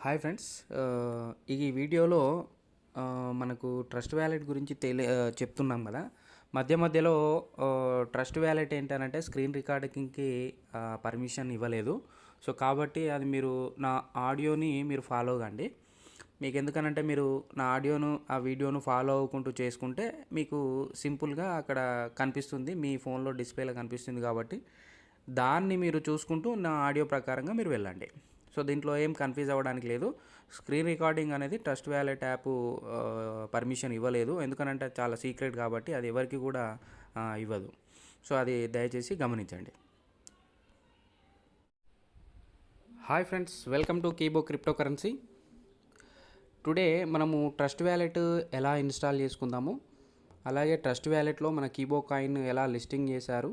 Hi friends, ఈ వీడియోలో మనకు ట్రస్ట్ వ్యాలెట్ గురించి చెప్తున్నాం కదా. మధ్య మధ్యలో ట్రస్ట్ వ్యాలెట్ ఏంటంటే స్క్రీన్ రికార్డింగ్కి పర్మిషన్ ఇవ్వలేదు. సో కాబట్టి అది మీరు నా ఆడియోని మీరు ఫాలో కండి. మీకు ఎందుకనంటే మీరు నా ఆడియోను ఆ వీడియోను ఫాలో అవ్వకుంటూ చేసుకుంటే మీకు సింపుల్గా అక్కడ కనిపిస్తుంది, మీ ఫోన్లో డిస్ప్లేలో కనిపిస్తుంది. కాబట్టి దాన్ని మీరు చూసుకుంటూ నా ఆడియో ప్రకారంగా మీరు వెళ్ళండి. సో దీంట్లో ఏం కన్ఫ్యూజ్ అవ్వడానికి లేదు. స్క్రీన్ రికార్డింగ్ అనేది ట్రస్ట్ వ్యాలెట్ యాప్ పర్మిషన్ ఇవ్వలేదు, ఎందుకనంటే చాలా సీక్రెట్ కాబట్టి అది ఎవరికి కూడా ఇవ్వదు. సో అది దయచేసి గమనించండి. Hi friends, welcome to KIBHo crypto currency. Today మనము ట్రస్ట్ వ్యాలెట్ ఎలా ఇన్స్టాల్ చేసుకుందాము, అలాగే ట్రస్ట్ వ్యాలెట్లో మన KIBHo కాయిన్ ఎలా లిస్టింగ్ చేశారు,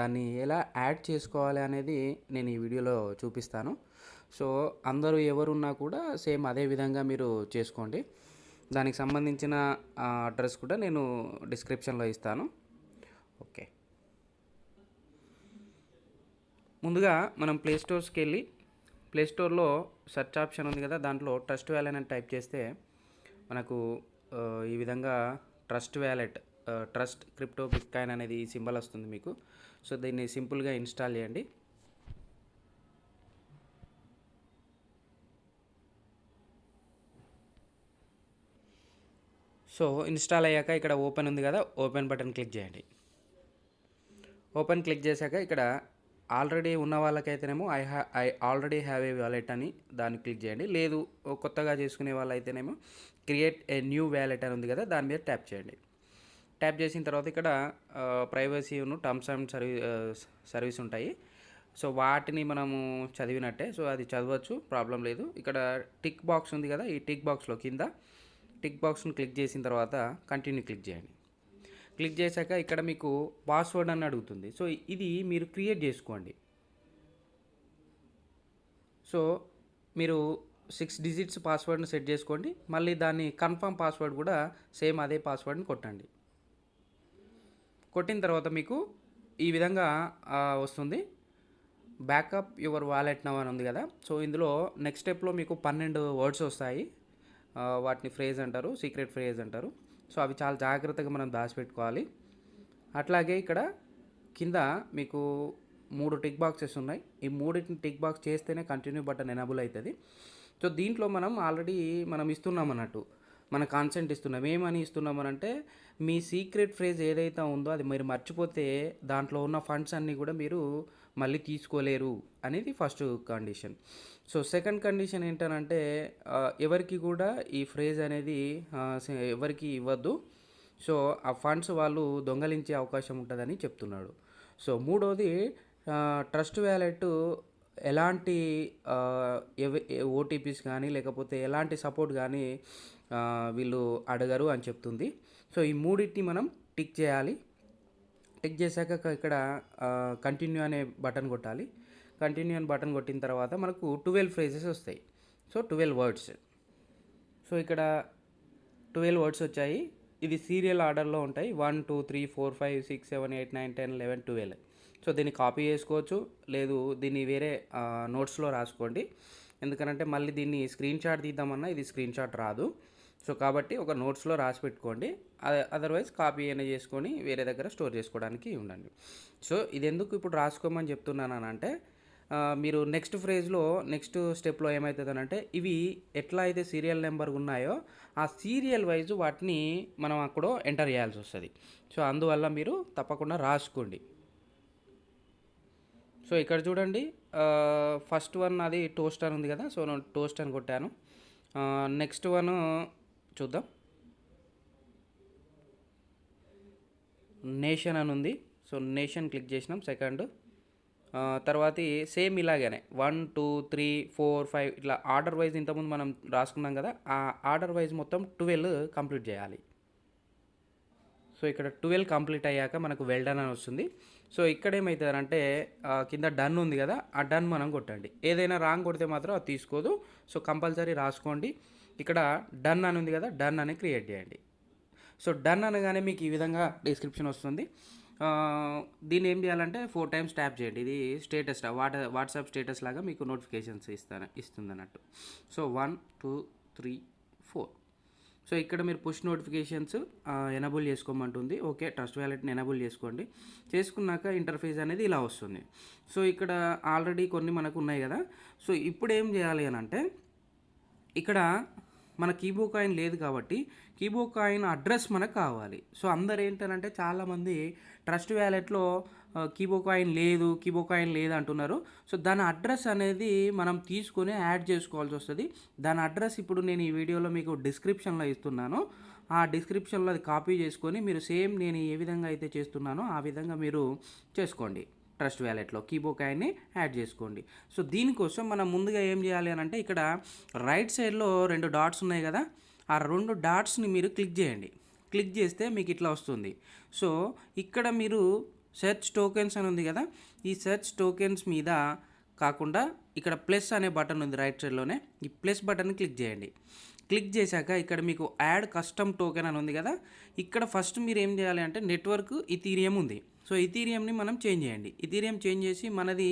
దాన్ని ఎలా యాడ్ చేసుకోవాలి అనేది నేను ఈ వీడియోలో చూపిస్తాను. సో అందరూ ఎవరున్నా కూడా సేమ్ అదే విధంగా మీరు చేసుకోండి. దానికి సంబంధించిన అడ్రస్ కూడా నేను డిస్క్రిప్షన్లో ఇస్తాను. ఓకే, ముందుగా మనం ప్లేస్టోర్స్కి వెళ్ళి ప్లేస్టోర్లో సెర్చ్ ఆప్షన్ ఉంది కదా, దాంట్లో ట్రస్ట్ వ్యాలెట్ అని టైప్ చేస్తే మనకు ఈ విధంగా trust wallet trust crypto bitcoin అనేది ఈ సింబల్ వస్తుంది మీకు. సో దీన్ని సింపుల్గా ఇన్స్టాల్ చేయండి. సో ఇన్స్టాల్ అయ్యాక ఇక్కడ ఓపెన్ ఉంది కదా, ఓపెన్ బటన్ క్లిక్ చేయండి. ఓపెన్ క్లిక్ చేశాక ఇక్కడ ఆల్రెడీ ఉన్న వాళ్ళకైతేనేమో I already have a wallet అని దాన్ని క్లిక్ చేయండి. లేదు కొత్తగా చేసుకునే వాళ్ళైతేనేమో క్రియేట్ ఏ న్యూ వ్యాలెట్ అని ఉంది కదా, దాని మీద ట్యాప్ చేయండి. ట్యాప్ చేసిన తర్వాత ఇక్కడ ప్రైవసీ టర్మ్స్ అండ్ సర్వీస్ ఉంటాయి. సో వాటిని మనము చదివినట్టే, సో అది చదవచ్చు, ప్రాబ్లం లేదు. ఇక్కడ టిక్ బాక్స్ ఉంది కదా, ఈ టిక్ బాక్స్లో కింద టిక్ బాక్స్ని క్లిక్ చేసిన తర్వాత కంటిన్యూ క్లిక్ చేయండి. క్లిక్ చేశాక ఇక్కడ మీకు పాస్వర్డ్ అని అడుగుతుంది. సో ఇది మీరు క్రియేట్ చేసుకోండి. సో మీరు 6 డిజిట్స్ పాస్వర్డ్ని సెట్ చేసుకోండి. మళ్ళీ దాన్ని కన్ఫర్మ్ పాస్వర్డ్ కూడా సేమ్ అదే పాస్వర్డ్ని కొట్టండి. కొట్టిన తర్వాత మీకు ఈ విధంగా వస్తుంది, బ్యాకప్ యువర్ వాలెట్ నవ్ అని ఉంది కదా. సో ఇందులో నెక్స్ట్ స్టెప్లో మీకు 12 వర్డ్స్ వస్తాయి. వాటిని ఫ్రేజ్ అంటారు, సీక్రెట్ ఫ్రేజ్ అంటారు. సో అవి చాలా జాగ్రత్తగా మనం దాచిపెట్టుకోవాలి. అట్లాగే ఇక్కడ కింద మీకు 3 టిక్ బాక్సెస్ ఉన్నాయి. ఈ 3 టిక్ బాక్స్ చేస్తేనే కంటిన్యూ బటన్ ఎనేబుల్ అవుతుంది. సో దీంట్లో మనం ఇస్తున్నాం అన్నట్టు, మన కాన్సెంట్ ఇస్తున్నాం. ఏమని ఇస్తున్నామనంటే మీ సీక్రెట్ ఫ్రేజ్ ఏదైతే ఉందో అది మీరు మర్చిపోతే దాంట్లో ఉన్న ఫండ్స్ అన్నీ కూడా మీరు మళ్ళీ తీసుకోలేరు అనేది first condition. So second condition ఏంటనంటే ఎవరికి కూడా ఈ ఫ్రేజ్ అనేది ఎవరికి ఇవ్వద్దు. సో ఆ ఫండ్స్ వాళ్ళు దొంగలించే అవకాశం ఉంటుందని చెప్తున్నాడు. సో మూడోది, ట్రస్ట్ వ్యాలెట్ ఎలాంటి ఓటీపీస్ కానీ లేకపోతే ఎలాంటి సపోర్ట్ కానీ వీళ్ళు అడగరు అని చెప్తుంది. సో ఈ మూడింటిని మనం టిక్ చేయాలి. టిక్ చేశాక ఇక్కడ కంటిన్యూ అనే బటన్ కొట్టాలి. కంటిన్యూ అని బటన్ కొట్టిన తర్వాత మనకు 12 ఫ్రేజెస్ వస్తాయి. So 12 words. సో ఇక్కడ 12 వర్డ్స్ వచ్చాయి. ఇది సీరియల్ ఆర్డర్లో ఉంటాయి. 1 2 3 4 5 6 7 8 9 10 11 12. సో దీన్ని కాపీ చేసుకోవచ్చు, లేదు దీన్ని వేరే నోట్స్లో రాసుకోండి. ఎందుకనంటే మళ్ళీ దీన్ని స్క్రీన్ షాట్ తీద్దామన్నా ఇది స్క్రీన్ షాట్ రాదు. సో కాబట్టి ఒక నోట్స్లో రాసి పెట్టుకోండి. అదర్వైజ్ కాపీ అయినా చేసుకొని వేరే దగ్గర స్టోర్ చేసుకోవడానికి ఉండండి. సో ఇది ఎందుకు ఇప్పుడు రాసుకోమని చెప్తున్నానంటే మీరు నెక్స్ట్ నెక్స్ట్ స్టెప్లో ఏమవుతుందనంటే ఇవి ఎట్లా అయితే సీరియల్ నెంబర్ ఉన్నాయో ఆ సీరియల్ వైజ్ వాటిని మనం అక్కడ ఎంటర్ చేయాల్సి వస్తుంది. సో అందువల్ల మీరు తప్పకుండా రాసుకోండి. సో ఇక్కడ చూడండి, ఫస్ట్ వన్ అది టోస్ట్ అని ఉంది కదా. సో నేను టోస్ట్ అని కొట్టాను. నెక్స్ట్ వన్ చూద్దాం, నేషన్ అని ఉంది. సో నేషన్ క్లిక్ చేసినాం. సెకండ్ తర్వాత సేమ్ ఇలాగనే 1 2 3 4 5 ఇట్లా ఆర్డర్ వైజ్ ఇంతకుముందు మనం రాసుకున్నాం కదా, ఆ ఆర్డర్ వైజ్ మొత్తం 12 కంప్లీట్ చేయాలి. సో ఇక్కడ 12 కంప్లీట్ అయ్యాక మనకు వెల్ డన్ అని వస్తుంది. సో ఇక్కడ ఏమవుతుందంటే కింద డన్ ఉంది కదా, ఆ డన్ మనం కొట్టండి. ఏదైనా రాంగ్ కొడితే మాత్రం అది తీసుకోదు. సో కంపల్సరీ రాసుకోండి. ఇక్కడ డన్ అని ఉంది కదా, డన్ అని క్రియేట్ చేయండి. సో డన్ అనగానే మీకు ఈ విధంగా డిస్క్రిప్షన్ వస్తుంది. దీన్ని ఏం చేయాలంటే 4 టైమ్స్ ట్యాప్ చేయండి. ఇది స్టేటస్ వాట్సాప్ స్టేటస్ లాగా మీకు నోటిఫికేషన్స్ ఇస్తుందన్నట్టు. సో 1 2 3 4. సో ఇక్కడ మీరు పుష్ నోటిఫికేషన్స్ ఎనబుల్ చేసుకోమంటుంది. ఓకే, ట్రస్ట్ వ్యాలెట్ని ఎనబుల్ చేసుకోండి. చేసుకున్నాక ఇంటర్ఫేస్ అనేది ఇలా వస్తుంది. సో ఇక్కడ ఆల్రెడీ కొన్ని మనకు ఉన్నాయి కదా. సో ఇప్పుడు ఏం చేయాలి అని అంటే, ఇక్కడ మన KIBHo కాయిన్ లేదు కాబట్టి KIBHo కాయిన్ అడ్రస్ మనకు కావాలి. సో అందరు ఏంటంటే చాలామంది ట్రస్ట్ వ్యాలెట్లో KIBHo కాయిన్ లేదు అంటున్నారు. సో దాని అడ్రస్ అనేది మనం తీసుకొని యాడ్ చేసుకోవాల్సి వస్తుంది. దాని అడ్రస్ ఇప్పుడు నేను ఈ వీడియోలో మీకు డిస్క్రిప్షన్లో ఇస్తున్నాను. ఆ డిస్క్రిప్షన్లో అది కాపీ చేసుకొని మీరు సేమ్ నేను ఏ విధంగా అయితే చేస్తున్నానో ఆ విధంగా మీరు చేసుకోండి. ట్రస్ట్ వ్యాలెట్లో KIBHo కాయిన్ని యాడ్ చేసుకోండి. సో దీనికోసం మనం ముందుగా ఏం చేయాలి అని అంటే, ఇక్కడ రైట్ సైడ్లో 2 డాట్స్ ఉన్నాయి కదా, ఆ 2 డాట్స్ని మీరు క్లిక్ చేయండి. క్లిక్ చేస్తే మీకు ఇట్లా వస్తుంది. సో ఇక్కడ మీరు సెర్చ్ టోకెన్స్ అని ఉంది కదా, ఈ సెర్చ్ టోకెన్స్ మీద కాకుండా ఇక్కడ ప్లస్ అనే బటన్ ఉంది రైట్ సైడ్లోనే, ఈ ప్లస్ బటన్ని క్లిక్ చేయండి. క్లిక్ చేశాక ఇక్కడ మీకు యాడ్ కస్టమ్ టోకెన్ అని ఉంది కదా, ఇక్కడ ఫస్ట్ మీరు ఏం చేయాలి అంటే నెట్వర్క్ ఇథీరియం ఉంది. సో ఇథీరియంని మనం చేంజ్ చేయండి. ఇథీరియం చేంజ్ చేసి మనది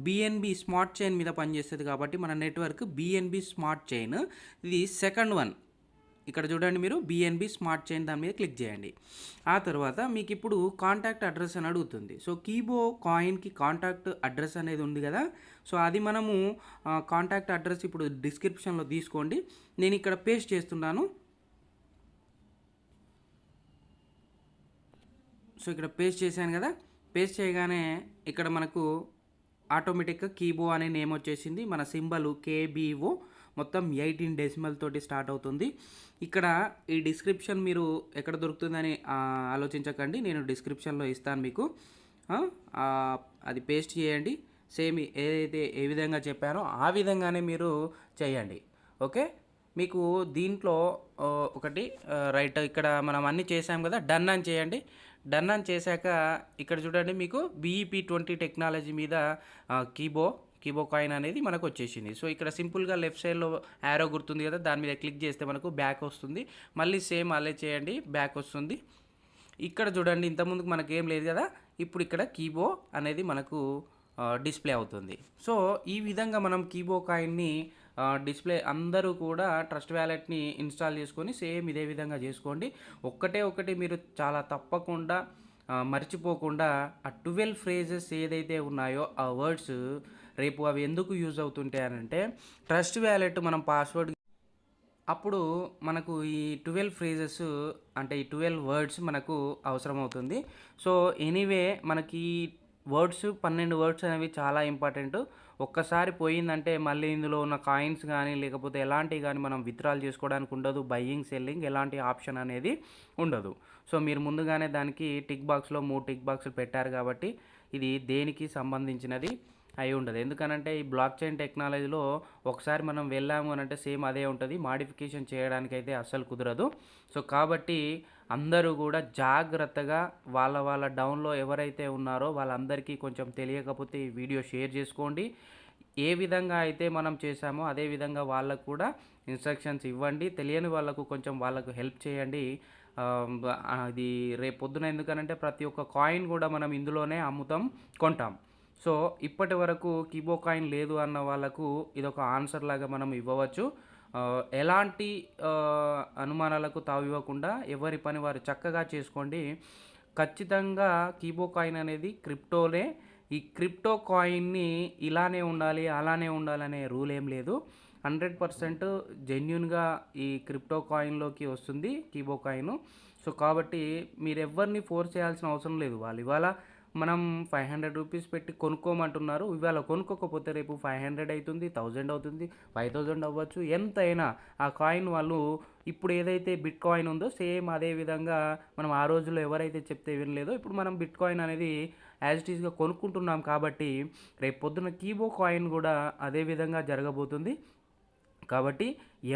BNB స్మార్ట్ చైన్ మీద పనిచేస్తుంది కాబట్టి మన నెట్వర్క్ BNB స్మార్ట్ చైన్. ఇది సెకండ్ వన్. ఇక్కడ చూడండి, మీరు BNB స్మార్ట్ చైన్ దాని మీద క్లిక్ చేయండి. ఆ తర్వాత మీకు ఇప్పుడు కాంటాక్ట్ అడ్రస్ అని అడుగుతుంది. సో KIBHo కాయిన్కి కాంటాక్ట్ అడ్రస్ అనేది ఉంది కదా, సో అది మనము కాంటాక్ట్ అడ్రస్ ఇప్పుడు డిస్క్రిప్షన్లో తీసుకోండి. నేను ఇక్కడ పేస్ట్ చేస్తున్నాను. సో ఇక్కడ పేస్ట్ చేశాను కదా, పేస్ట్ చేయగానే ఇక్కడ మనకు ఆటోమేటిక్గా KIBHo అనే నేమ్ వచ్చేసింది. మన సింబల్ KIBHo మొత్తం 18 డెసిమల్ తోటి స్టార్ట్ అవుతుంది. ఇక్కడ ఈ డిస్క్రిప్షన్ మీరు ఎక్కడ దొరుకుతుందని ఆలోచించకండి, నేను డిస్క్రిప్షన్లో ఇస్తాను మీకు. అది పేస్ట్ చేయండి. సేమ్ ఏ విధంగా చెప్పానో ఆ విధంగానే మీరు చేయండి. ఓకే, మీకు దీంట్లో ఒకటి రైట్, ఇక్కడ మనం అన్నీ చేసాం కదా, డన్ అని చేయండి. డన్ అని చేశాక ఇక్కడ చూడండి, మీకు BEP20 టెక్నాలజీ మీద KIBHo కాయిన్ అనేది మనకు వచ్చేసింది. సో ఇక్కడ సింపుల్గా లెఫ్ట్ సైడ్లో యారో గుర్తుంది కదా, దాని మీద క్లిక్ చేస్తే మనకు బ్యాక్ వస్తుంది. మళ్ళీ సేమ్ అలే చేయండి, బ్యాక్ వస్తుంది. ఇక్కడ చూడండి, ఇంతకుముందుకు మనకు ఏం లేదు కదా, ఇప్పుడు ఇక్కడ KIBHo అనేది మనకు డిస్ప్లే అవుతుంది. సో ఈ విధంగా మనం KIBHo కాయిన్ని డిస్ప్లే అందరూ కూడా ట్రస్ట్ వ్యాలెట్ని ఇన్స్టాల్ చేసుకొని సేమ్ ఇదే విధంగా చేసుకోండి. ఒకటి మీరు చాలా తప్పకుండా మర్చిపోకుండా ఆ 12 ఫ్రేజెస్ ఏదైతే ఉన్నాయో ఆ వర్డ్స్ రేపు అవి ఎందుకు యూజ్ అవుతుంటాయనంటే, ట్రస్ట్ వ్యాలెట్ మనం పాస్వర్డ్ అప్పుడు మనకు ఈ 12 ఫ్రేజెస్ అంటే ఈ 12 వర్డ్స్ మనకు అవసరం అవుతుంది. సో ఎనీవే మనకి వర్డ్స్ 12 వర్డ్స్ అనేవి చాలా ఇంపార్టెంట్. ఒక్కసారి పోయిందంటే మళ్ళీ ఇందులో ఉన్న కాయిన్స్ కానీ లేకపోతే ఎలాంటివి కానీ మనం విత్డ్రాల్ చేసుకోవడానికి ఉండదు. బయ్యింగ్ సెల్లింగ్ ఎలాంటి ఆప్షన్ అనేది ఉండదు. సో మీరు ముందుగానే దానికి టిక్ బాక్స్లో 3 టిక్ బాక్సులు పెట్టారు కాబట్టి ఇది దేనికి సంబంధించినది అయి ఉండదు. ఎందుకనంటే ఈ బ్లాక్ చైన్ టెక్నాలజీలో ఒకసారి మనం వెళ్ళాము అని అంటే సేమ్ అదే ఉంటుంది, మాడిఫికేషన్ చేయడానికైతే అస్సలు కుదరదు. సో కాబట్టి అందరూ కూడా జాగ్రత్తగా వాళ్ళ డౌన్లో ఎవరైతే ఉన్నారో వాళ్ళందరికీ కొంచెం తెలియకపోతే ఈ వీడియో షేర్ చేసుకోండి. ఏ విధంగా అయితే మనం చేసామో అదే విధంగా వాళ్ళకు కూడా ఇన్స్ట్రక్షన్స్ ఇవ్వండి. తెలియని వాళ్ళకు కొంచెం వాళ్ళకు హెల్ప్ చేయండి. అది రేపు పొద్దున ఎందుకనంటే ప్రతి ఒక్క కాయిన్ కూడా మనం ఇందులోనే అమ్ముతాం, కొంటాం. సో ఇప్పటి వరకు KIBHo కాయిన్ లేదు అన్న వాళ్ళకు ఇదొక ఆన్సర్ లాగా మనం ఇవ్వవచ్చు. ఎలాంటి అనుమానాలకు తావివ్వకుండా ఎవరి పని వారు చక్కగా చేసుకోండి. ఖచ్చితంగా KIBHo కాయిన్ అనేది క్రిప్టోనే. ఈ క్రిప్టో కాయిన్ని ఇలానే ఉండాలి అలానే ఉండాలనే రూల్ ఏం లేదు. 100% జెన్యున్గా ఈ క్రిప్టో కాయిన్లోకి వస్తుంది KIBHo కాయిన్. సో కాబట్టి మీరు ఎవరిని ఫోర్స్ చేయాల్సిన అవసరం లేదు. వాళ్ళు ఇవాళ మనం 500 రూపీస్ పెట్టి కొనుక్కోమంటున్నారు, ఇవాళ కొనుక్కోకపోతే రేపు 500 అవుతుంది, 1000 అవుతుంది, 5000 అవ్వచ్చు, ఎంతైనా ఆ కాయిన్ వాళ్ళు ఇప్పుడు ఏదైతే బిట్ కాయిన్ ఉందో సేమ్ అదే విధంగా మనం ఆ రోజుల్లో ఎవరైతే చెప్తే వినలేదో ఇప్పుడు మనం బిట్ కాయిన్ అనేది యాజ్ ఇట్ ఈస్గా కొనుక్కుంటున్నాం కాబట్టి రేపు పొద్దున KIBHo కాయిన్ కూడా అదే విధంగా జరగబోతుంది. కాబట్టి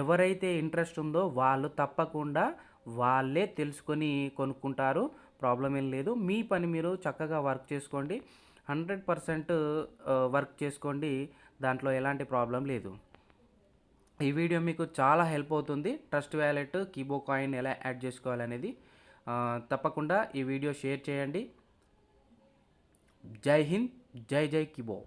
ఎవరైతే ఇంట్రెస్ట్ ఉందో వాళ్ళు తప్పకుండా వాళ్ళే తెలుసుకొని కొనుక్కుంటారు, ప్రాబ్లం ఏం లేదు. మీ పని మీరు చక్కగా వర్క్ చేసుకోండి, 100% వర్క్ చేసుకోండి, దాంట్లో ఎలాంటి ప్రాబ్లం లేదు. ఈ వీడియో మీకు చాలా హెల్ప్ అవుతుంది. ట్రస్ట్ వ్యాలెట్ KIBHo కాయిన్ ఎలా యాడ్ చేసుకోవాలనేది తప్పకుండా ఈ వీడియో షేర్ చేయండి. జై హింద్, జై జై కిబో.